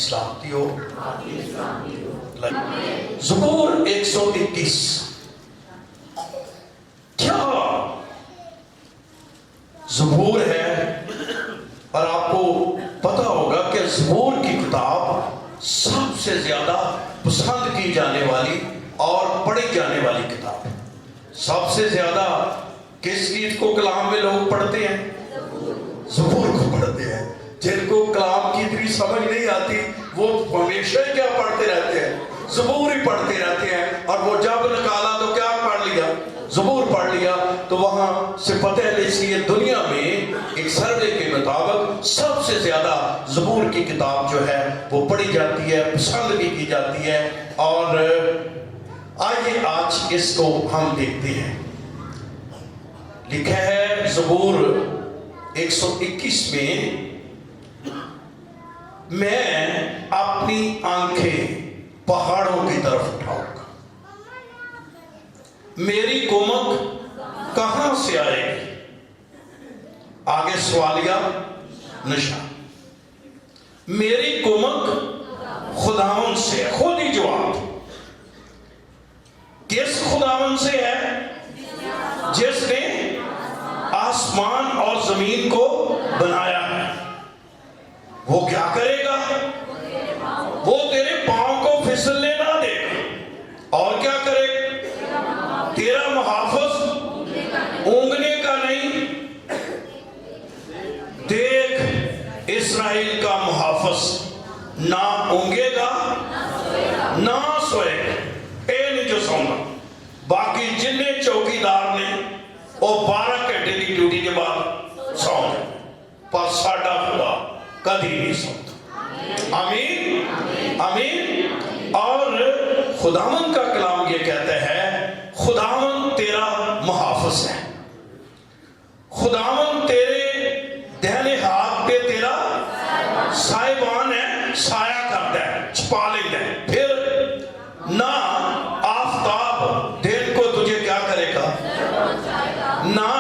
سلامتی ہو. زبور 121 کیا زبور ہے؟ اور آپ کو پتا ہوگا کہ زبور کی کتاب سب سے زیادہ پسند کی جانے والی اور پڑھی جانے والی کتاب ہے. سب سے زیادہ کس چیز کو کلام میں لوگ پڑھتے ہیں؟ زبور کو پڑھتے ہیں. جن کو کلام کی اتنی سمجھ نہیں آتی وہ ہمیشہ کیا پڑھتے رہتے ہیں؟ زبور ہی پڑھتے رہتے ہیں. اور وہ جب نکالا تو کیا پڑھ لیا؟ زبور پڑھ لیا. تو وہاں سے پتہ ہے دنیا میں ایک سروے کے مطابق سب سے زیادہ زبور کی کتاب جو ہے وہ پڑھی جاتی ہے, پسند بھی کی جاتی ہے. اور آئیے آج اس کو ہم دیکھتے ہیں. لکھا ہے زبور 121 میں اپنی آنکھیں پہاڑوں کی طرف اٹھاؤں گا, میری کمک کہاں سے آئے گی؟ آگے سوالیہ نشان. میری کمک خداوند سے. خود ہی جواب. کس خداوند سے ہے؟ جس نے آسمان اور زمین کو بنایا ہے. وہ کیا کرے گا؟ وہ تیرے پاؤں کو پھسلنے نہ دے گا. اور کیا کرے گا؟ تیرا محافظ اونگنے کا نہیں. دیکھ اسرائیل کا محافظ نہ اونگے گا نہ سوئے گا. اے نہیں جو سونا. باقی جنہیں چوکیدار نے وہ 12 گھنٹے کی ڈیوٹی کے بعد سو جائے, پر ساڈا خدا کبھی نہیں سوتا. آمین آمین. اور خداوند کا کلام یہ کہتا ہے خداوند تیرا محافظ ہے. خداوند تیرے دہنے ہاتھ پہ تیرا سائبان ہے, سایہ کرتا ہے, چھپا لیتا ہے. پھر نہ آفتاب دن کو تجھے کیا کرے گا, نہ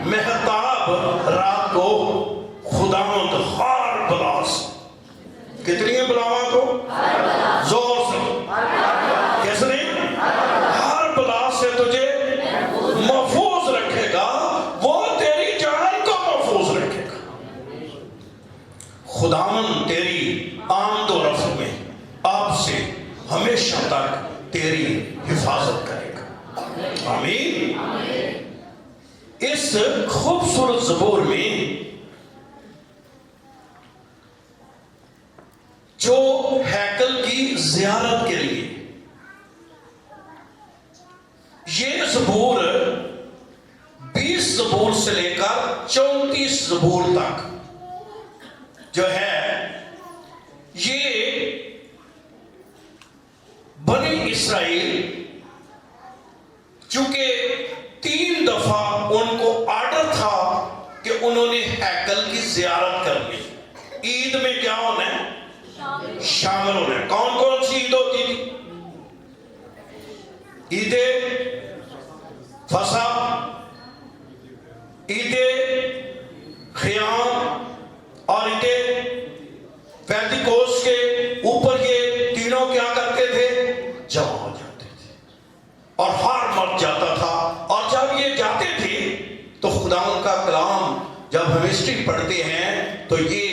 مہتاب رات کو. خداوند ہر بلا سے. کتنی ہیں بلاواں کو؟ زور سے. کس نے؟ ہر بلا سے تجھے محفوظ رکھے گا. وہ تیری جان کو محفوظ رکھے گا. خداوند تیری آمد و رفت میں آپ سے ہمیشہ تک تیری حفاظت کرے گا. آمین. اس خوبصورت زبور میں جو ہیکل کی زیارت کے لیے یہ زبور 20 زبور سے لے کر 34 زبور تک جو ہے یہ بنی اسرائیل چونکہ 3 دفعہ ان کو آرڈر تھا کہ انہوں نے ہیکل کی زیارت کرنی. عید میں کیا ہونا ہے؟ شامل ہونا ہے. کون کون سی عید ہوتی تھی؟ عید فصح, عید خیام اور عید پینتیکوس کے اوپر یہ تینوں کیا کرتے تھے؟ جمع ہو جاتے تھے. اور ہر مرد جاتا تھا. اور جب یہ جاتے تھے تو خداوند کا کلام جب ہم ہسٹری پڑھتے ہیں تو یہ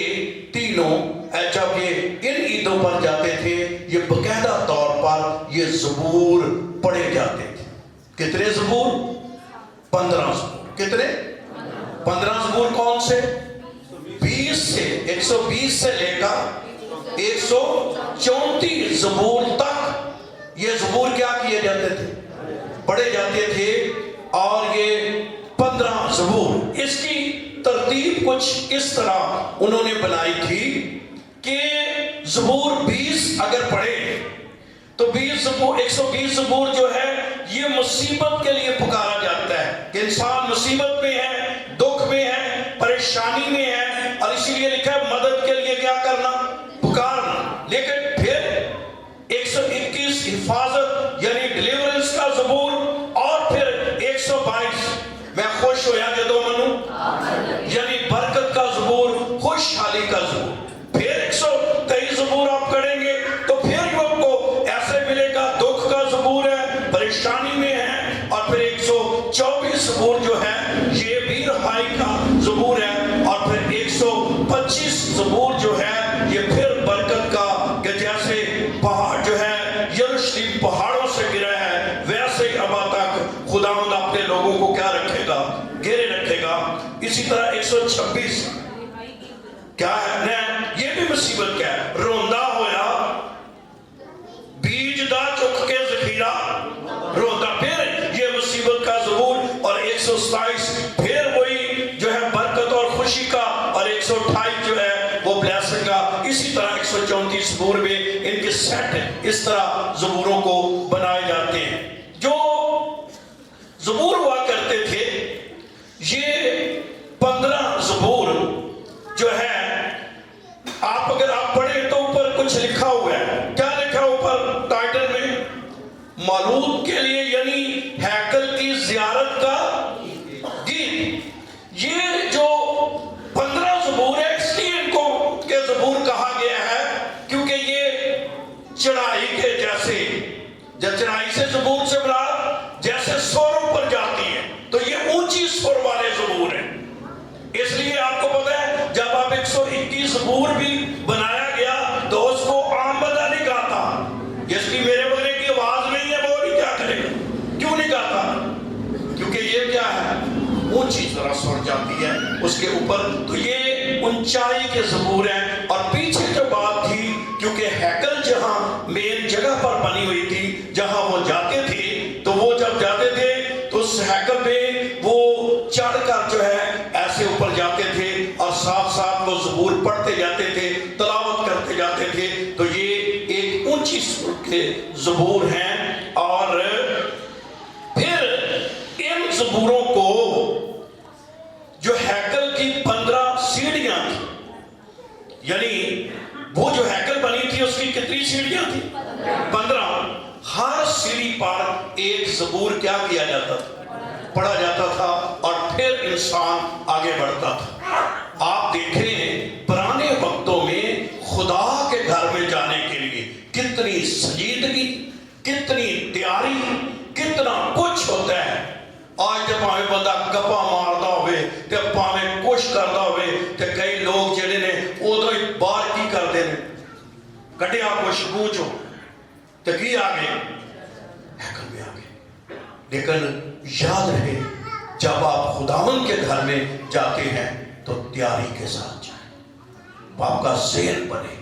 تینوں جب یہ ان عیدوں پر جاتے تھے یہ باقاعدہ طور پر یہ زبور پڑھے جاتے تھے. کتنے زبور؟ 15 زبور. کتنے؟ 15 زبور. کون سے؟ 20 سے 120 سے لے کر 134 زبور تک یہ زبور کیا کیے جاتے تھے؟ پڑھے جاتے تھے. اور یہ 15 زبور اس کی ترتیب کچھ اس طرح انہوں نے بنائی تھی کہ زبور 20 اگر پڑھے تو 20 زبور 120 زبور جو ہے یہ مصیبت کے لیے پکارا جاتا ہے کہ انسان مصیبت میں ہے, دکھ میں ہے, پریشانی میں ہے, اور اسی لیے لکھا ہے مدد کے لیے کیا کرنا؟ پکارنا. لیکن پھر 121 حفاظت یعنی ڈیلیورنس کا زبور, اور پھر 122 میں خوش ہویا جدو منو یعنی برکت کا زبور, خوشحالی کا زبور. پھر 123 زبور 126 کیا ہے؟ یہ بھی مصیبت کیا ہے؟ روندا ہویا بیج دا چک کے ذخیرہ روندا. پھر یہ مصیبت کا زبور. اور 127 پھر وہی جو ہے برکت اور خوشی کا. اور 128 جو ہے وہ بلیسنگ کا. اسی طرح 134 زبور میں ان کے سیٹ اس طرح زبوروں کو بنائے جاتے ہیں. جو زبور ہوا کرتے تھے یہ 15 زبور جو ہے آپ اگر آپ پڑھیں تو اوپر کچھ لکھا ہوا ہے. کیا لکھا اوپر ٹائٹل میں؟ مولود کے لیے یعنی ہیکل کی زیارت کا گیت. یہ جو 15 زبور ہے اس لیے ان کو کے زبور کہا گیا ہے کیونکہ یہ چڑھائی کے جیسے جب چڑھائی سے زبور سے مراد جیسے سوروں پر جاتی ہے تو یہ اونچی سور والے زبور ہیں. اس لیے آپ کو پتہ ہے جب آپ 121 زبور بھی بنایا گیا تو اس کو عام بندہ نہیں گاتا. جس کی میرے بغیر کی آواز نہیں ہے وہ نہیں کیا کرے گا. کیوں نہیں گاتا؟ کیونکہ یہ کیا ہے اونچی طرح سور جاتی ہے اس کے اوپر. تو یہ اونچائی کے زبور ہیں. اور پیچھے جو بات تھی کیونکہ ہیکل جہاں مین جگہ پر بنی ہوئی تھی جہاں وہ جاتے تھے تو وہ جب جاتے تھے تو اس ہیکل میں وہ چڑھ کر جو ہے ایسے اوپر جاتے تھے اور ساتھ ساتھ وہ زبور پڑھتے جاتے تھے تلاوت کرتے جاتے تھے. تو یہ ایک اونچی سور کے زبور ہیں. اور پھر ان زبوروں کو جو ہیکل کی 15 سیڑھیاں تھی یعنی وہ جو ہیکل بنی تھی اس کی کتنی سیڑھیاں تھی؟ 15. ہر سیڑھی پر ایک زبور کیا کیا جاتا تھا؟ پڑھا جاتا تھا. اور پھر انسان آگے بڑھتا تھا. آپ دیکھیں پرانے وقتوں میں خدا کے گھر میں جانے کے لیے کتنی سنجیدگی کتنی تیاری کتنا کچھ ہوتا ہے. آج جب ہمیں بندہ گپا ماردا ہوئے جب ہمیں کچھ کردا ہوئے تو کئی لوگ جڑے نے ادھر ہی بار کی کرتے ہیں کٹیا کچھ پوچھو تو کی آگے ہیکل میں آگے. لیکن یاد رہے جب آپ خداوند کے گھر میں جاتے ہیں تو تیاری کے ساتھ جائیں. آپ کا ذہن بنے.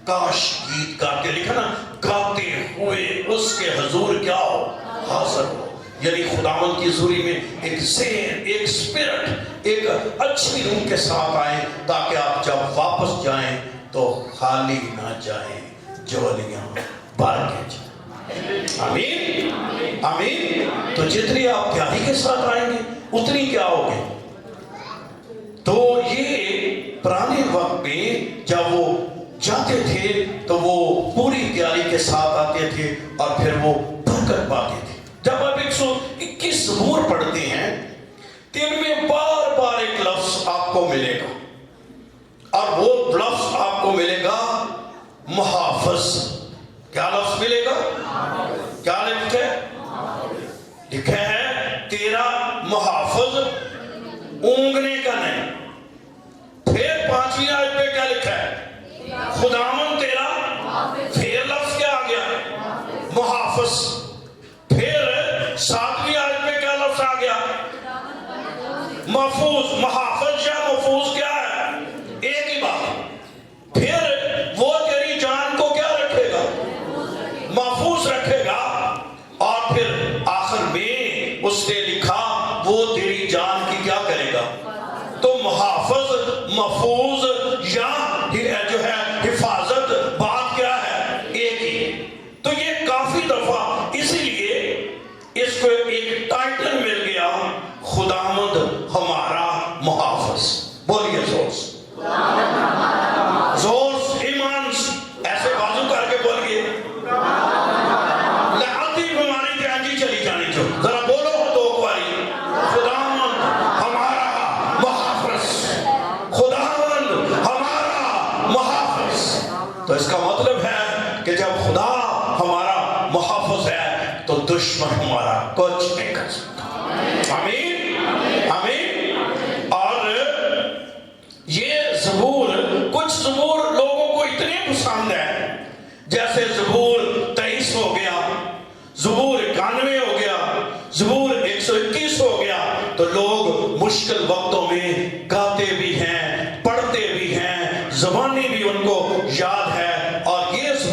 کاش گیت گاتے لکھا نا گاتے ہوئے اس کے حضور کیا ہو حاضر ہو. یعنی خداوند کی حضوری میں ایک ذہن ایک سپرٹ ایک اچھی روح کے ساتھ آئیں تاکہ آپ جب واپس جائیں تو خالی نہ جائیں جولیاں بھر کے جائیں. آمین آمین. تو جتنی آپ تیاری کے ساتھ آئیں گے اتنی کیا ہوگی. تو یہ پرانے وقت میں جب وہ جاتے تھے تو وہ پوری تیاری کے ساتھ آتے تھے اور پھر وہ برکت پاتے تھے. جب آپ 121 زبور پڑھتے ہیں تو ان میں بار بار ایک لفظ آپ کو ملے گا اور وہ لفظ آپ کو ملے گا محافظ. کیا لفظ ملے گا؟ کیا لکھا ہے؟ لکھا ہے تیرا محافظ اونگنے کا نہیں. پھر 5ویں آیت پہ کیا لکھا ہے؟ خداوند تیرا. پھر لفظ کیا آ گیا؟ محافظ. پھر 7ویں آیت پہ کیا لفظ آ گیا؟ محفوظ. محافظ یا محفوظ کیا ہے؟ ایک ہی بات. پھر وہ تیری جان کو کیا رکھے گا؟ محفوظ رکھے گا. اور پھر آخر میں اس نے لکھا وہ تیری جان کی کیا کرے گا؟ تو محافظ محفوظ یا جو ہے حفاظت بات کیا ہے؟ ایک ہی. تو یہ کافی دفعہ اسی لیے اس کو ایک ٹائٹل مل گیا خداوند ہمارا محافظ. بولیے زور زور ایمان ایسے بازو کر کے بولیے. لعتی بیماری کے آنجی چلی جانی جو ذرا بولو دو باری خداوند ہمارا محافظ. خداوند ہمارا محافظ. تو اس کا مطلب ہے کہ جب خدا ہمارا محافظ ہے تو دشمن ہمارا کچھ نہیں کر سکتا. آمین آمین. اور یہ زبور کچھ زبور لوگوں کو اتنے پسند ہے جیسے زبور 23 ہو گیا زبور 91 ہو گیا زبور 121 ہو گیا. تو لوگ مشکل وقتوں میں گاتے بھی ہیں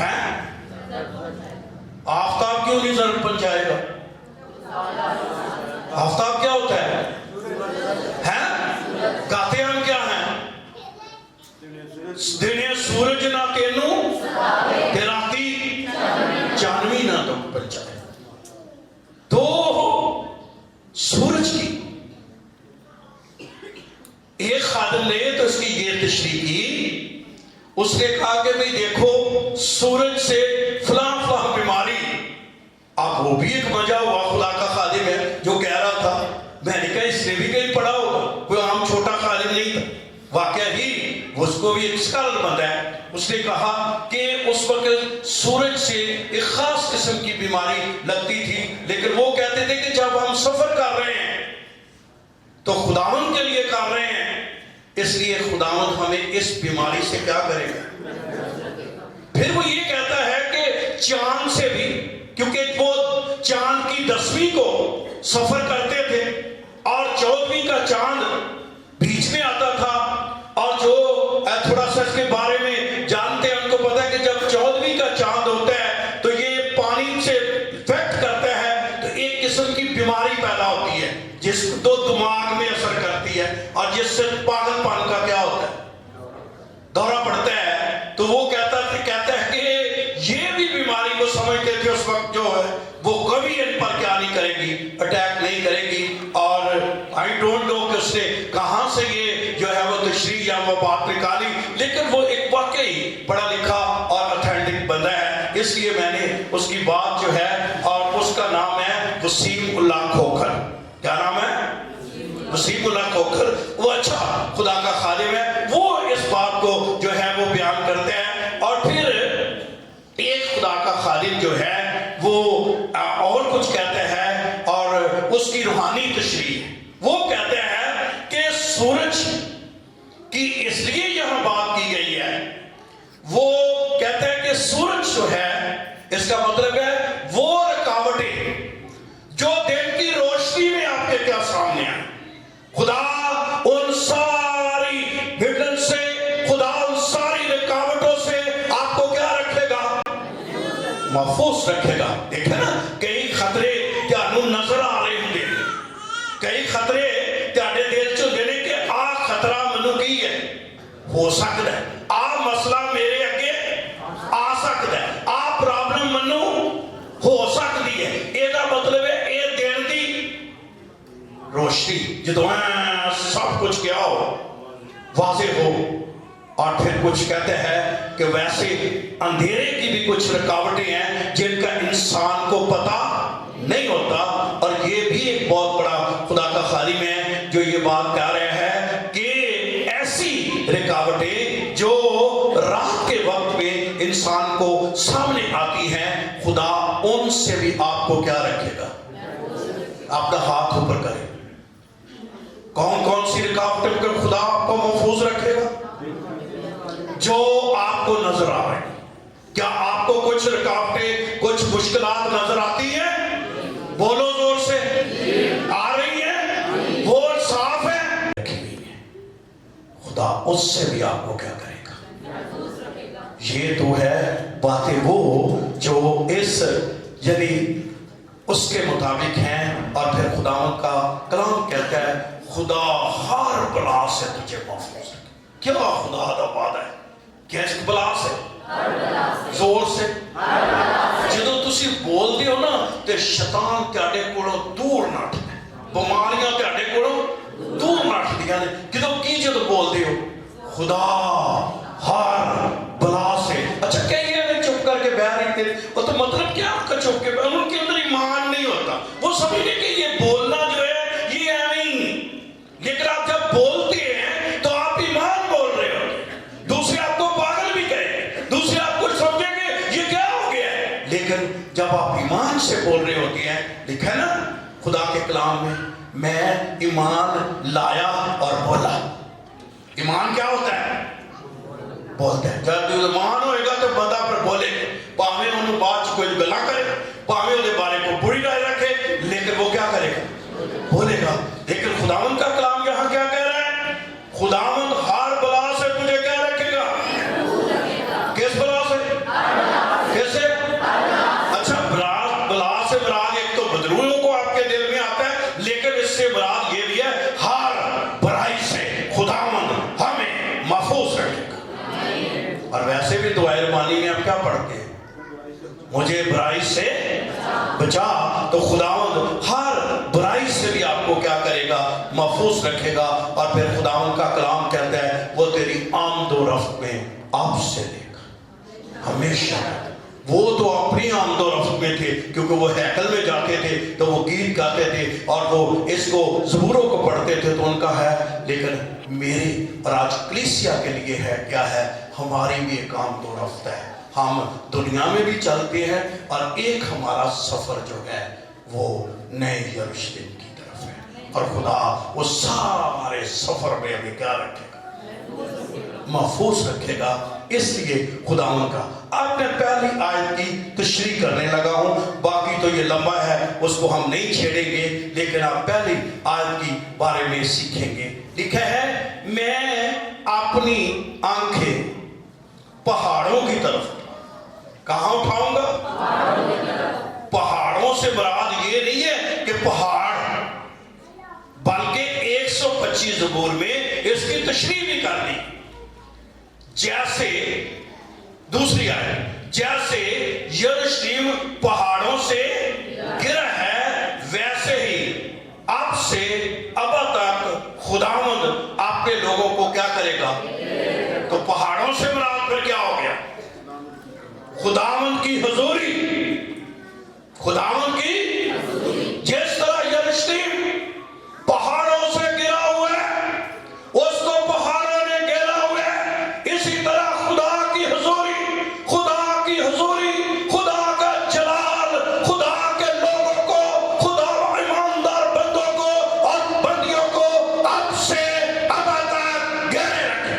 ہے؟ آفتاب کیوں نہیں ضرور پہنچائے گا؟ آفتاب کیا ہوتا ہے؟ کہتے ہم کیا ہیں؟ دنے سورج نہ تینوں تے راتی چاندنی نہ تم پہنچائے. تو سورج کی ایک خادم نے تو اس کی یہ تشریح کی. اس نے کہا کہ بھئی دیکھو سورج سے فلاں بیماری. اب وہ بھی ایک مجا ہوا خدا کا خادم ہے جو کہہ رہا تھا. میں نے کہا اس نے بھی کہیں پڑھا ہوگا, کوئی عام چھوٹا خادم نہیں تھا. واقعہ ہی اس کو بھی ایک اسکالر بنتا ہے. اس نے کہا کہ اس وقت سورج سے ایک خاص قسم کی بیماری لگتی تھی, لیکن وہ کہتے تھے کہ جب ہم سفر کر رہے ہیں تو خداوند کے لیے کر رہے ہیں, اس لیے خداوند ہمیں اس بیماری سے کیا کرے گا. پھر وہ یہ کہتا ہے کہ چاند سے بھی, کیونکہ وہ چاند کی 10ویں کو سفر کرتے تھے اور 14ویں کا چاند بیچ میں آتا تھا, اور جو تھوڑا سا اس کے بارے میں جانتے ہیں ان کو پتا ہے کہ جب 14ویں کا چاند ہوتا ہے تو یہ پانی سے افیکٹ کرتا ہے, تو ایک قسم کی بیماری پیدا ہوتی ہے جس کو دماغ میں اثر کرتی ہے, اور جس سے پاگل پن کا کیا ہوتا ہے, دورہ پڑتا ہے. تو وہ کہتا ہے کہ یہ بھی بیماری کو سمجھتے تھے اس وقت جو ہے وہ کبھی ان پر کیا نہیں کرے گی, اٹیک نہیں کرے گی. اور آئی ڈونٹ نو کہ اس نے کہاں سے یہ جو ہے وہ تشریح یا وہ بات نکالی, لیکن وہ ایک واقعی پڑھا لکھا اور اتھینٹک بندہ ہے. اس لیے میں نے اس کی بات جو ہے, اور اس کا نام ہے وسیم اللہ کھوکھر. کیا نام ہے؟ وسیم اللہ کھوکھر. وہ اچھا خدا کا خادم ہے, وہ اس بات کو جو ہے وہ بیان کرتے ہیں. اور پھر ایک خدا کا خادم جو ہے وہ اور کچھ کہتے ہیں, اور اس کی روحانی تشریح وہ کہتے ہیں کہ سورج کی اس لیے یہاں بات کی گئی ہے. وہ کہتے ہیں کہ سورج جو ہے اس کا مطلب ہے وہ رکاوٹیں جو دن کی روشنی میں آپ کے کیا سامنے ہیں. خدا ان ساری ہڈن سے, خدا ان ساری رکاوٹوں سے آپ کو کیا رکھے گا, محفوظ رکھے گا. دیکھیں نا کئی خطرے تانوں نظر آ رہے ہوں گے, کئی خطرے تاڑے دل چ ہوندے نے کہ آ خطرہ منو کی ہے, ہو سکتا ہے آ مسئلہ میرے اگے آ سکتا ہے, آ پرابلم منو ہو سکتی ہے. یہ مطلب ہے یہ دن دی روشنی جدو سب کچھ کیا ہو واضح ہو. اور پھر کچھ کہتے ہیں کہ ویسے اندھیرے کی بھی کچھ رکاوٹیں ہیں جن کا انسان کو پتا نہیں ہوتا. اور یہ بھی ایک بہت بڑا خدا کا خادم ہے جو یہ بات کہہ رہے ہیں کہ ایسی رکاوٹیں جو رات کے وقت میں انسان کو سامنے آتی ہیں, خدا ان سے بھی آپ کو کیا رکھے گا. آپ کا ہاتھ اوپر کرے. کون کون سی رکاوٹیں کر خدا آپ کو محفوظ رکھے گا جو آپ کو نظر آ رہے ہیں. کیا آپ کو کچھ رکاوٹیں, کچھ مشکلات نظر آتی ہیں؟ بولو زور سے, آ رہی ہیں, بول صاف ہے. خدا اس سے بھی آپ کو کیا کرے گا. یہ تو ہے باتیں وہ جو اس یعنی اس کے مطابق ہیں. اور پھر خداوند کا کلام کہتا ہے خدا ہر بلا سے تجھے محفوظ رکھے. کیا خدا دا وعدہ ہے کہ اس بلا سے, زور سے, جدو تسی بول دے ہو نا تے شیطان تیاڈے کولوں دور نہ ہٹے, بیماریاں تیاڈے کولوں دور نہ ہٹدیاں نے. جدو کی جدو بول دے ہو خدا ہر بلا سے. اچھا کہیں گے چپ کر کے بیٹھ رہے تھے, وہ تو مطلب کیا آپ کا چپ کے بیٹھ, ان کے اندر ایمان نہیں ہوتا. وہ سمجھنے کہ یہ بولنا جو ہے یہ نہیں, لیکن آپ جب بولتے ہیں تو آپ ایمان بول رہے ہو. دوسرے آپ کو پاگل بھی کہیں, دوسرے آپ کو سمجھیں گے یہ کیا ہو گیا ہے. لیکن جب آپ ایمان سے بول رہے ہوتے ہیں, لکھا ہے نا خدا کے کلام میں ایمان لایا اور بولا. ایمان کیا ہوتا ہے؟ بولتا ہے. جب ایمان ہوئے گا تو بندہ پر بولے, پاویں انہوں بات کوئی گلا کرے, پاویں انہوں بارے کو بری رائے رکھے, لیکن وہ کیا کرے گا, بولے گا. لیکن خداوند کا کلام یہاں کیا کہہ رہا ہے, خداوند ہر بلا سے تجھے کیا رکھے گا. کس بلا سے؟ بھی دعائے ربانی میں آپ کیا پڑھتے ہیں؟ مجھے برائی سے بچا. تو خداوند ہر برائی سے بھی آپ کو کیا کرے گا؟ محفوظ رکھے گا. اور پھر خداوند کا کلام کہتا ہے وہ تیری آمد و رفت میں آپ سے لے گا ہمیشہ. وہ تو اپنی آمد و رفت میں تھے کیونکہ وہ ہیکل میں جاتے تھے تو وہ گیت گاتے تھے اور وہ اس کو زبوروں کو پڑھتے تھے تو ان کا ہے. لیکن میری اور آج کلیسیا کے لیے ہے کیا ہے؟ ہماری بھی ایک آمد و رفت ہے. ہم دنیا میں بھی چلتے ہیں اور ایک ہمارا سفر جو ہے وہ نئے یروشلم کی طرف ہے. اور خدا وہ سارے سفر میں ہمیں کیا رکھے گا؟ محفوظ رکھے گا. اس لیے خداوند کا اب میں پہلی آیت کی تشریح کرنے لگا ہوں. باقی تو یہ لمبا ہے اس کو ہم نہیں چھیڑیں گے لیکن آپ پہلی آیت کی بارے میں سیکھیں گے. لکھا ہے میں اپنی آنکھیں پہاڑوں کی طرف. کہاں اٹھاؤں گا؟ پہاڑوں سے مراد یہ نہیں ہے کہ پہاڑ، بلکہ 125 زبور میں اس کی تشریح بھی کر دی. جیسے دوسری آیت، جیسے یروشلم پہاڑوں سے گرا ہے ویسے ہی اب سے اب تک خداوند آپ کے لوگوں کو کیا کرے گا؟ تو پہاڑوں سے مراد پھر کیا ہو گیا؟ خداوند کی حضوری. خداوند کی جس طرح یروشلم پہاڑوں سے گرا ہوا ہے اس کو پہاڑوں نے گھیرا ہوا ہے، اسی طرح خدا کی حضوری، خدا کی حضوری، خدا کا جلال خدا کے لوگوں کو، خدا ایماندار بندوں کو اور بندیوں کو اب سے اب تک گھیرے رکھے.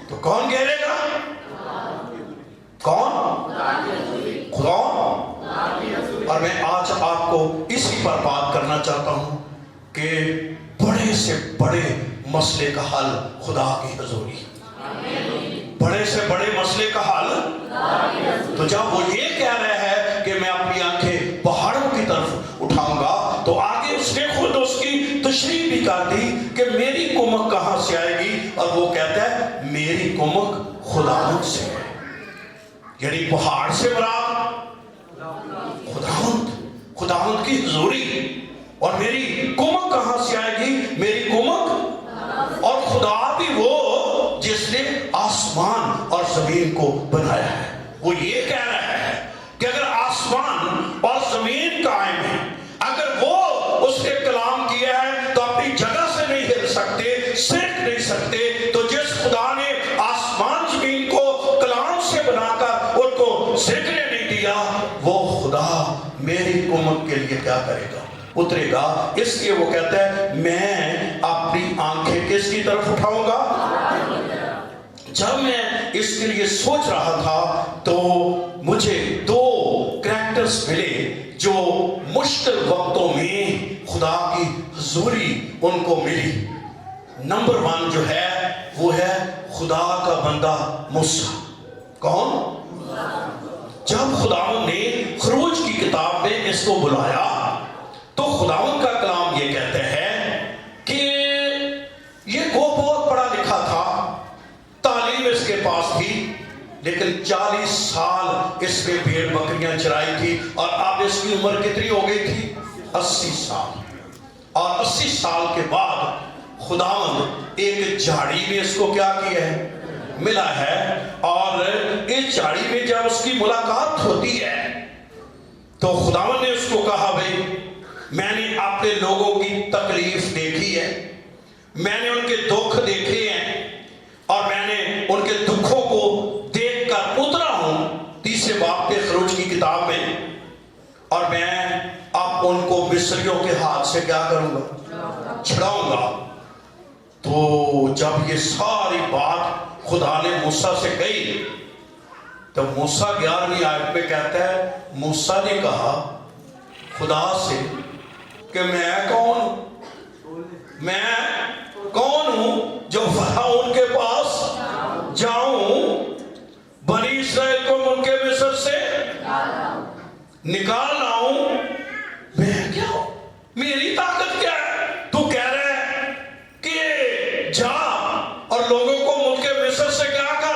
تو کون گھیرے گا؟ کون؟ خدا. اور میں آج آپ کو اسی پر بات کرنا چاہتا ہوں کہ بڑے سے بڑے مسئلے کا حل خدا کی حضوری. بڑے سے بڑے مسئلے کا حل. تو جب وہ یہ کہہ رہا ہے کہ میں اپنی آنکھیں پہاڑوں کی طرف اٹھاؤں گا تو آگے اس نے خود اس کی تشریح بھی کر دی کہ میری کمک کہاں سے آئے گی. اور وہ کہتا ہے میری کمک خداوند سے ہے. یعنی پہاڑ سے مراد خداوند، خداوند کی حضوری. اور میری کمک کہاں سے آئے گی؟ میری کمک، اور خدا بھی وہ جس نے آسمان اور زمین کو بنایا ہے. وہ یہ کہہ رہا ہے کہ اگر آسمان اور زمین قائم ہے، اگر وہ اس نے کلام کیا ہے تو اپنی جگہ سے نہیں ہل سکتے، سرک نہیں سکتے. تو جس خدا نے آسمان زمین کو کلام سے بنا کر ان کو سرکنے نہیں دیا، وہ خدا میری کمک کے لیے کیا کرے گا؟ اترے گا. اس لیے وہ کہتا ہے میں اپنی آنکھیں کس کی طرف اٹھاؤں گا؟ جب میں اس کے لیے سوچ رہا تھا تو مجھے دو کریکٹرز ملے جو مشکل وقتوں میں خدا کی حضوری ان کو ملی. نمبر 1 جو ہے وہ ہے خدا کا بندہ موسیٰ. کون؟ جب خداوند نے خروج کی کتاب میں اس کو بلایا تو خداوند کا کلام یہ کہتا ہے کہ یہ وہ بہت پڑھا لکھا تھا، تعلیم اس کے پاس تھی، لیکن 40 سال اس نے بھیڑ بکریاں چرائی تھی. اور اب اس کی عمر کتنی ہو گئی تھی؟ 80 سال. اور 80 سال کے بعد خداوند ایک جھاڑی میں اس کو کیا کیا ہے؟ ملا ہے. اور اس جھاڑی میں جب اس کی ملاقات ہوتی ہے تو خداوند نے اس کو کہا بھئی میں نے اپنے لوگوں کی تکلیف دیکھی ہے، میں نے ان کے دکھ دیکھے ہیں، اور میں نے ان کے دکھوں کو دیکھ کر اترا ہوں 30 باب کے خروج کی کتاب میں. اور میں اب ان کو مصریوں کے ہاتھ سے کیا کروں گا؟ چھڑاؤں گا. تو جب یہ ساری بات خدا نے موسیٰ سے کہی تو موسیٰ 11ویں آیت میں کہتا ہے موسیٰ نے کہا خدا سے کہ میں کون ہوں؟ میں کون ہوں جو فرعون کے پاس جاؤں، بنی اسرائیل کو ملک مصر سے نکال لاؤں؟ میں کیا ہوں؟ میری طاقت کیا ہے؟ تو کہہ رہا ہے کہ جا اور لوگوں کو ملک مصر سے کیا کر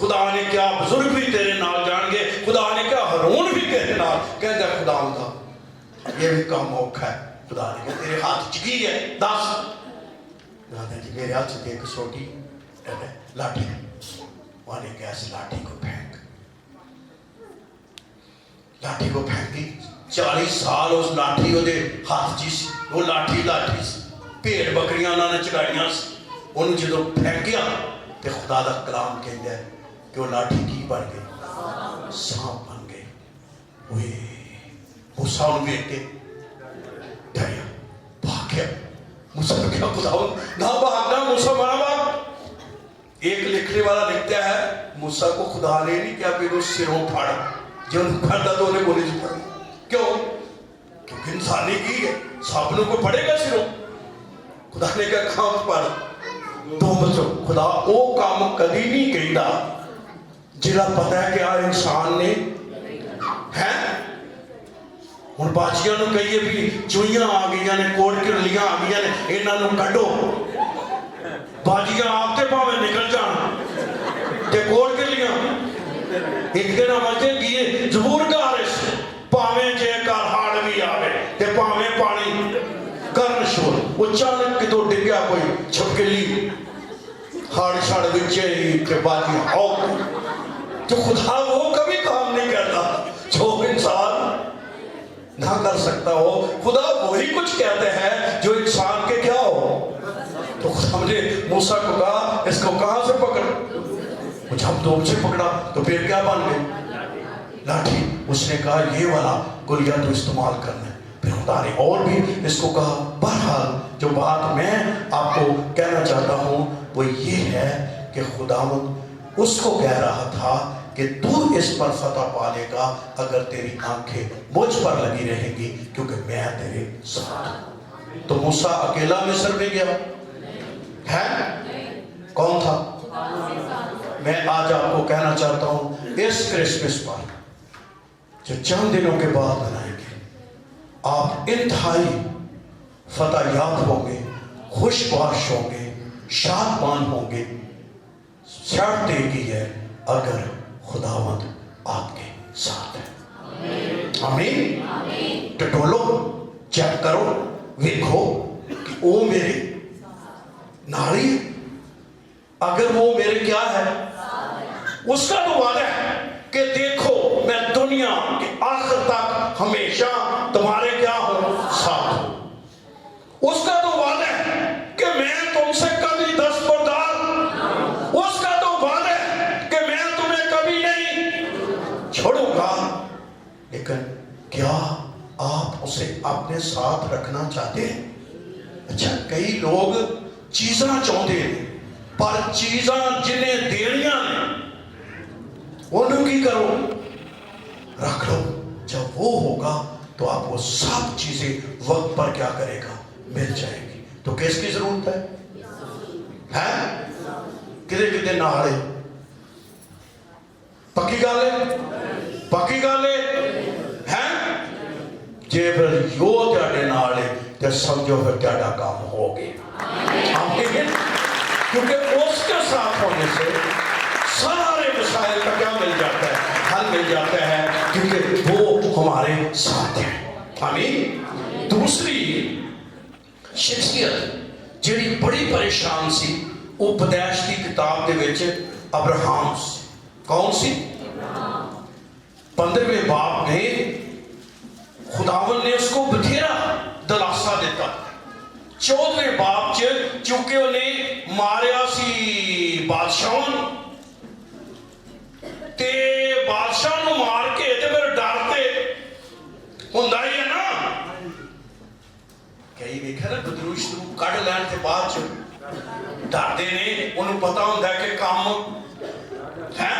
خدا نے کیا بزرگ بھی تیرے نال جان گے, خدا نے کیا ہارون بھی تیرے نال. کہندا خدا دا یہ بھی کام اوکھا ہے. خدا نے کہا تیرے ہاتھ چ کی ہے دس. کہندا جی میرے ہاتھ سے ایک چھوٹی لاٹھی. وہاں نے کہا اس لاٹھی کو پھینک. لاٹھی کو پھینکی. 40 سال اس لاٹھی وہ ہاتھ چ سی. وہ لاٹھی سی. بھیڑ بکریاں انہوں نے چڑھائیاں سی. انہوں جدو پھینکیا تو خدا دا کلام کہندا ہے کہ وہ لاٹھی کی بن گئی؟ سانپ بن گئی. اوئے موسیٰ انہوں دیکھ کے ڈریا بھاگ گیا. موسیٰ نے کہا خدا نہ بھاگنا موسیٰ مرا بھاگ. ایک لکھنے والا لکھتا ہے موسیٰ کو خدا نے نہیں کیا پھر اس سروں پھاڑا. جو پھڑتا تو انہیں بولے جو پھڑا. کیوں؟ کیونکہ انسانی کی ہے, سانپنوں کو پڑے گا سروں. خدا نے کہا کام پڑ تو بچو. خدا وہ کام کدی نہیں کہندا جہاں پتا ہے کہ آ انسان نے ہے. ہن باجیاں نو کہیے بھی چوئیاں آ گئی نے, کوڑ کرلیاں آ گئی نے, انہاں نو کڈو. باجیاں آپ تے پاویں نکل جان تے کوڑ کرلیاں ایک دن آمجھے گئے زبور گارش پاویں جے کار ہاڑ بھی آوے تے پاویں پانی کرن شور. وہ چانک کتو ڈگیا کوئی چھپکلی ہاڑ شاڑ وچے ہی تے باجی ہوک. تو خدا وہ کبھی کام نہیں کرتا جو انسان نہ کر سکتا ہو. خدا وہی کچھ کہتے ہیں جو انسان کے کیا ہو. تو خدا نے موسیٰ کو کہا اس کو کہاں سے پکڑ. جب دوم سے پکڑا تو پھر کیا بن گئے؟ لاٹھی. اس نے کہا یہ والا گلیہ تو استعمال کرنا ہے. پھر خدا نے اور بھی اس کو کہا. بہرحال جو بات میں آپ کو کہنا چاہتا ہوں وہ یہ ہے کہ خداوند اس کو کہہ رہا تھا کہ تو اس پر فتح پالے گا اگر تیری آنکھیں مجھ پر لگی رہیں گی کیونکہ میں تیرے ساتھ ہوں. تو موسیٰ اکیلا مصر میں گیا ہے؟ کون تھا؟ میں آج آپ کو کہنا چاہتا ہوں اس کرسمس پر جو چند دنوں کے بعد منائیں گے آپ انتہائی فتح یاب ہوں گے, خوش باش ہوں گے, شادمان ہوں گے. شرط ایک ہے اگر خداوند آپ کے ساتھ ہے. آمین. ٹٹولو چیک کرو ویکھو کہ وہ میرے ناری ہے. اگر وہ میرے کیا ہے اس کا تو وعدہ ہے کہ دیکھو میں دنیا کے آخر تک ہمیشہ تمہارے کیا ہوں ساتھ ہوں. اس کا تو وعدہ ہے کہ میں تم سے کبھی دستبردار. اس کا تو وعدہ ہے کہ میں تمہیں کبھی نہیں چھوڑوں گا. لیکن کیا آپ اسے اپنے ساتھ رکھنا چاہتے ہیں؟ اچھا کئی لوگ چیزاں چاہتے ہیں پر چیزاں جنہیں دینیاں نے انہوں کی کرو رکھ لو. جب وہ ہوگا تو آپ وہ سب چیزیں وقت پر کیا کرے گا مل جائے گی. تو کس کی ضرورت ہے کدے کدے نالے پکی گالے پکی گالے ہیں جے پھر یو تیاڈے نالے تے سمجھو پھر تیاڈا کام ہو گیا. کیونکہ اس کے ساتھ ہونے سے سارے مسائل کا کیا مل جاتا ہے, حل مل جاتا ہے کیونکہ وہ ہمارے ساتھ ہیں. آمین. دوسری شخصیت جڑی بڑی پریشان سی اپدیش کی کتاب دے وچ ابراہم سی. کون سی؟ 15ویں باب میں خداوند نے اس کو بتھیرا دلاسا دیتا. 14ویں باب چونکہ انہیں ماریا سی بادشاہ تے بادشاہ نو مار کے تے پھر ڈرتے ہوندا ہی ہے نا. کئی ویکھا نا بدروش نو کڈ لین تے بعد چ ڈرتے نے. انہوں پتا ہوندا ہے کہ کام ہے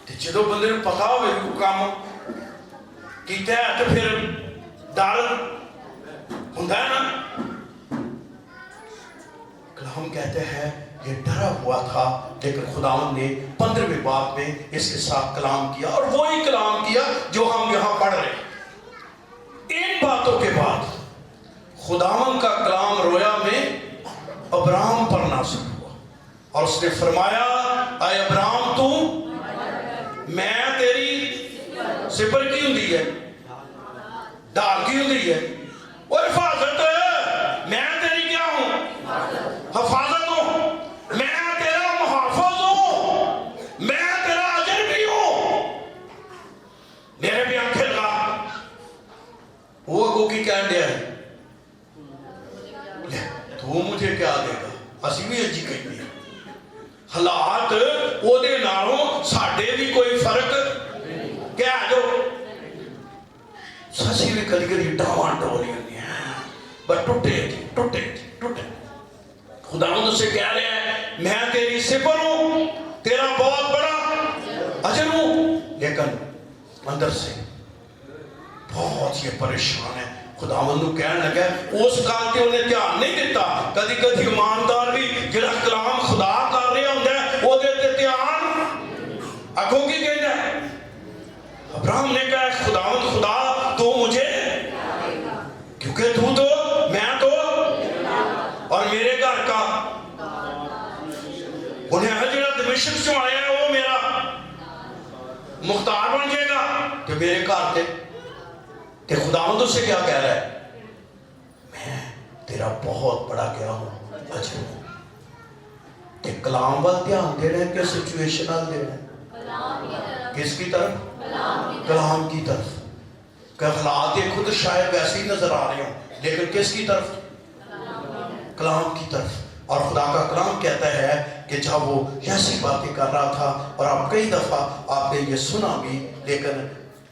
تے جدوں بندے نو پتا ہوے کہ کام کیتا ہے تے پھر ڈر ہوندا ہے نا. کلام کہتے ہیں یہ ڈرا ہوا تھا لیکن خداوند نے 15ویں باب میں اس کے ساتھ کلام کیا اور وہی کلام کیا جو ہم یہاں پڑھ رہے ہیں. ان باتوں کے بعد خداوند کا کلام رویا میں ابراہم پر نازل ہوا. اور اس نے فرمایا اے ابراہم تو میں تیری سپر کی ہوں ہے ڈال کی ہوں ہے اور حفاظت میں تیری کیا ہوں حفاظت ہوں میں تیرا محافظ ہوں میں تیرا اجر بھی ہوں میرے بھی آنکھیں لگا وہ اگو کی کہن دیا ہے تو مجھے کیا دے گا اسی بھی اجی کہیں گے حالات وہ دے ناروں ساڑھے بھی کوئی فرق کیا جو سچی بھی کلی کلی ڈاوان ڈولی ہوئی ہیں بس ٹوٹے خدا ان سے کہہ رہے ہیں میں تیری سپر ہوں تیرا بہت بڑا اجر ہوں لیکن اندر سے بہت یہ پریشان ہے خدا مندو کہنے لگا اس کال کے انہیں دھیان نہیں دیتا کدی کدی ایماندار بھی جڑا کلام خدا کر رہے ہوں گے وہ دیتے دھیان اگوں کی کہنا ہے ابراہم نے کہا خداوند خدا تو مجھے کیونکہ تو میں تو اور میرے گھر کا انہیں حجرت دمشق سے آیا ہے وہ میرا مختار بن جائے گا کہ میرے گھر تھے کہ خداوند سے کیا کہہ رہا ہے میں تیرا بہت بڑا کیا ہوں اجر ہوں کہ کلام وال دھیان دینا ہے کہ سچویشن وال دینا ہے کس کی طرف کلام کی طرف کہ حالات خود شاید ویسے ہی نظر آ رہے ہوں لیکن کس کی طرف کلام کی طرف اور خدا کا کلام کہتا ہے کہ جب وہ ایسی باتیں کر رہا تھا اور آپ کئی دفعہ آپ نے یہ سنا بھی لیکن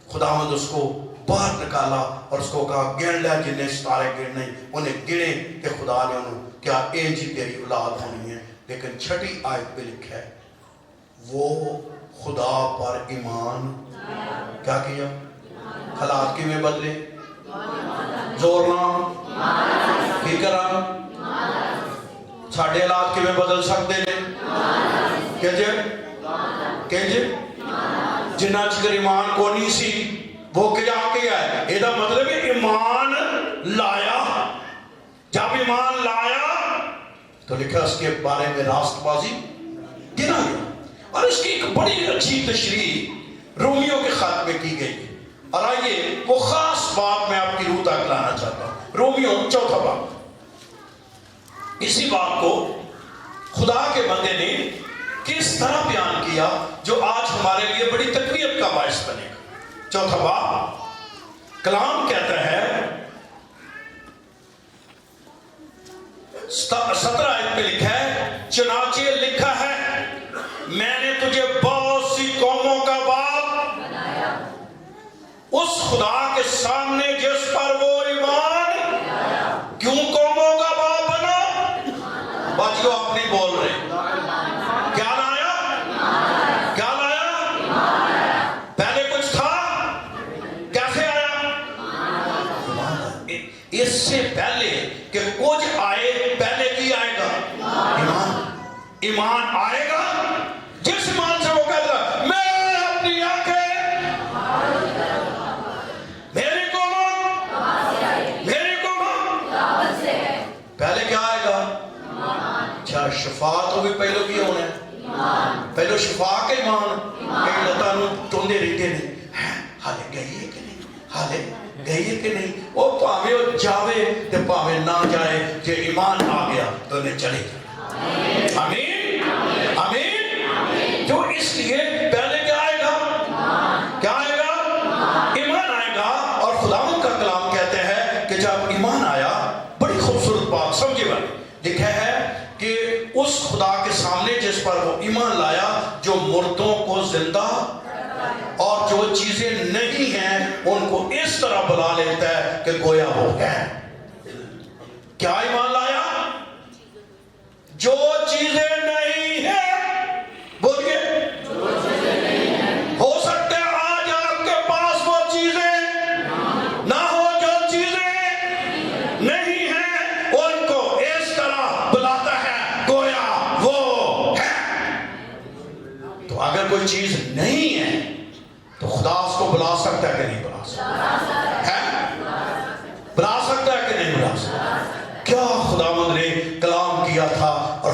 خداوند اس کو باہر نکالا اور اس کو کہا گن لیا جنہیں ستارے گرنے انہیں گنے کہ خدا نے انہوں کیا اے جی تیری اولاد ہونی ہے لیکن چھٹی آیت پہ لکھا ہے وہ خدا پر ایمان کیا کیا حالات کی میں بدلے زورنا فکرہ ساڑھے حالات کی میں بدل سکتے ہیں کہ جے جنہ چکر ایمان کو نہیں سی وہ کیا کیا ہے یہ مطلب ہے ایمان لایا جب ایمان لایا تو لکھا اس کے بارے میں راست بازی گنا گیا اور اس کی ایک بڑی اچھی تشریح رومیوں کے خط میں کی گئی اور آئیے وہ خاص بات میں آپ کی روح تک لانا چاہتا ہوں رومیوں 4 باب اسی بات کو خدا کے بندے نے کس طرح بیان کیا جو آج ہمارے لیے بڑی تقویت کا باعث بنے گا 4 باب کلام کہتا ہے 17 آیت پہ لکھا ہے چنانچہ لکھا ہے میں نے تجھے بہت سی قوموں کا باپ بنایا اس خدا کے سامنے جس پر وہ ایمان کیوں قوموں کا باپ بنا بچوں آپ نہیں بول رہے کیا لایا کیا لایا پہلے کچھ تھا کیسے آیا اس سے پہلے کہ کچھ آئے پہلے کی آئے گا ایمان آئے گا جس ایمان سے وہ کہتا ہے میں اپنی آنکھیں میری قوم پہلے کیا آئے گا اچھا شفا تو بھی پہلو کی ہونا ہے پہلو شفا کے ایمان کئی لتا نو ٹوندے رہتے نہیں حالے گئی ہے کہ نہیں حالے گئی ہے کہ نہیں وہ پاوے وہ جاوے تے پاوے نہ جائے کہ ایمان آ گیا تو انہیں چلے جائے آمین آمین جو اس لیے پہلے کیا آئے گا کیا آئے گا ایمان آئے گا اور خداوند کا کلام کہتے ہیں کہ جب ایمان آیا بڑی خوبصورت بات سمجھے والے لکھا ہے کہ اس خدا کے سامنے جس پر وہ ایمان لایا جو مردوں کو زندہ اور جو چیزیں نہیں ہیں ان کو اس طرح بلا لیتا ہے کہ گویا ہو گئے کیا ایمان لایا جو چیزیں نہیں ہیں بولیے ہو سکتا ہے آج آپ کے پاس وہ چیزیں نہ ہو جو چیزیں نہیں ہیں ان کو اس طرح بلاتا ہے گویا وہ ہے تو اگر کوئی چیز نہیں ہے تو خدا اس کو بلا سکتا ہے کہ نہیں بلا سکتا ہے بلا سکتا ہے کہ نہیں بلا سکتا کیا خداوند نے کلام کیا تھا اور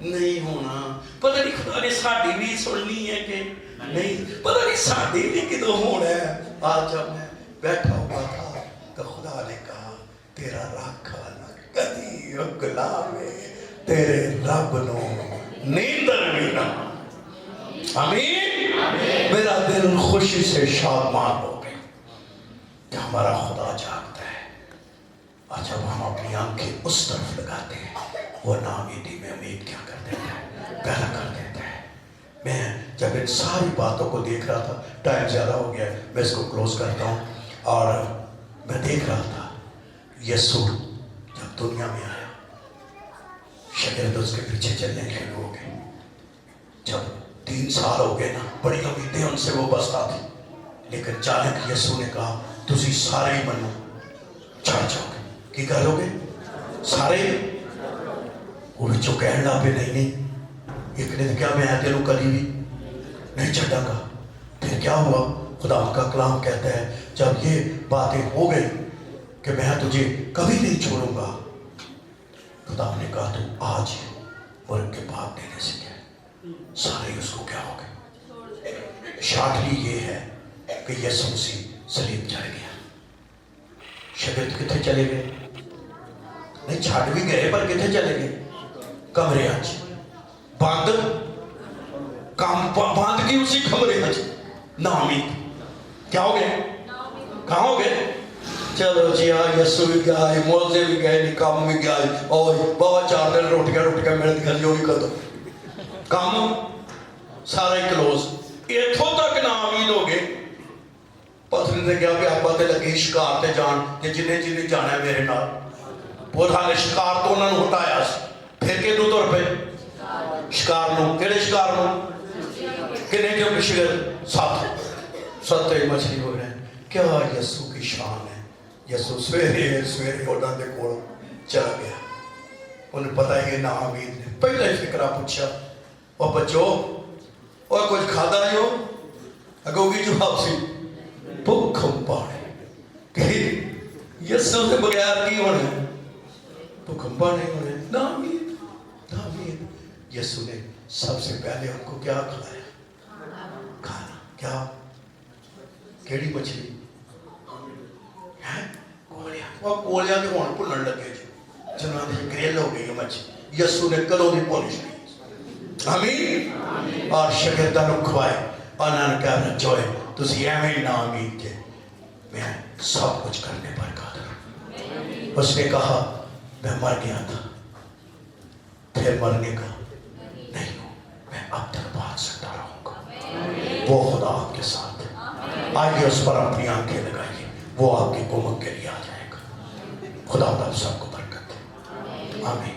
نہیں ہونا. پتہ نہیں خدا نے ساڈی بھی سننی ہے کہ نہیں, پتہ نہیں ساڈی بھی کدوں ہونا ہے. آج جب میں بیٹھا ہوا تھا تو خدا نے کہا تیرا راکھا نہ کدی اگلاوے, تیرے رب نو نیندر بھی نہ. آمین. میرا دل خوشی سے شادمان ہو گیا کہ ہمارا خدا جاگتا ہے. اور جب ہم اپنی آنکھیں اس طرف لگاتے ہیں, وہ ناامیدی میں امید کیا کر دیتا ہے, پیدا کر دیتا ہے. میں جب ان ساری باتوں کو دیکھ رہا تھا, ٹائم زیادہ ہو گیا, میں اس کو کلوز کرتا ہوں. اور میں دیکھ رہا تھا یسوع جب دنیا میں آیا, شاگرد اس کے پیچھے چلنے شروع ہو گئے. جب 3 سال ہو گئے نا, بڑی امیدیں ان سے وہ بستا تھی, لیکن چانک یسوع نے کہا تسی سارے ہی منو چھڑ جاؤ گے. کی کرو گے سارے ہی؟ وہ بچوں کہنے لگا پہ نہیں ایک نے کیا میں تینوں کبھی بھی نہیں چھڑا گا. پھر کیا ہوا؟ خدا کا کلام کہتا ہے جب یہ باتیں ہو گئی کہ میں تجھے کبھی نہیں چھوڑوں گا, خدا نے کہا تو آج اور ان کے باپ دینے سے کیا سارے اس کو کیا ہو گئے. شاٹلی یہ ہے کہ یسوع مسیح صلیب چڑھ گیا. شاگرد کتنے چلے گئے؟ نہیں چھڑ بھی گئے پر کتنے چلے گئے؟ کمرے آج باندھ باندھ کی اسی کمرے آج. ناامید کیا ہو گئے؟ کہاں ہو گئے؟ چلو جی ہاں یسوع بھی گئے, موزے بھی گئے, نکام بھی گئے, اور بابا 4 دن روٹیاں میرے گھر جو بھی کر دو, کام سارے کلوز. اتھوں تک ناامید ہو گئے. پتنی نے کیا کہ آپ تے لگی شکار تے جان کہ جنہیں جانا ہے میرے نال. وہ تھا شکار تو انہوں نے ہٹایا, پھر کہ دو طور پہ شکار نو کہڑے شکار نو کنے جو مشکل 7 مچھلی ہو رہے ہیں. کیا یسوع کی شان ہے. یسوع سویرے اوڈا دے کول چلا گیا. انہیں پتہ ہے یہ ناامید نے پہلے فکرہ پوچھا اور بچو اور کچھ کھادا نہیں ہو؟ اگو کی جواب سی بھوکم پانے کہ یسوع سے بغیر کی ہونے, بھوکم پانے ہونے. ناامید. یسوع نے سب سے پہلے ان کو کیا کھلایا؟ کھانا. کیا؟ کیڑی مچھلی؟ کولیا. وہ کولیا کے ہون بھولن لگے جی, جنہوں نے گریل ہو گئی مچھلی. یسوع نے کدوں نہیں پولش کی. آمین. اور شاگرداں نوں کھوائے اور انہوں نے کہا رجوئے تسی ایویں ناامید جے, میں سب کچھ کرنے پر قادر ہوں. اس نے کہا میں مر گیا تھا, پھر مرنے کا نہیں ہوں, میں اب تک بات سکتا رہوں گا. وہ خدا آپ کے ساتھ ہے. آئیے اس پر اپنی آنکھیں لگائیے, وہ آپ کی کومک کے لیے آ جائے گا. خدا آپ سب کو برکت دے. آمین.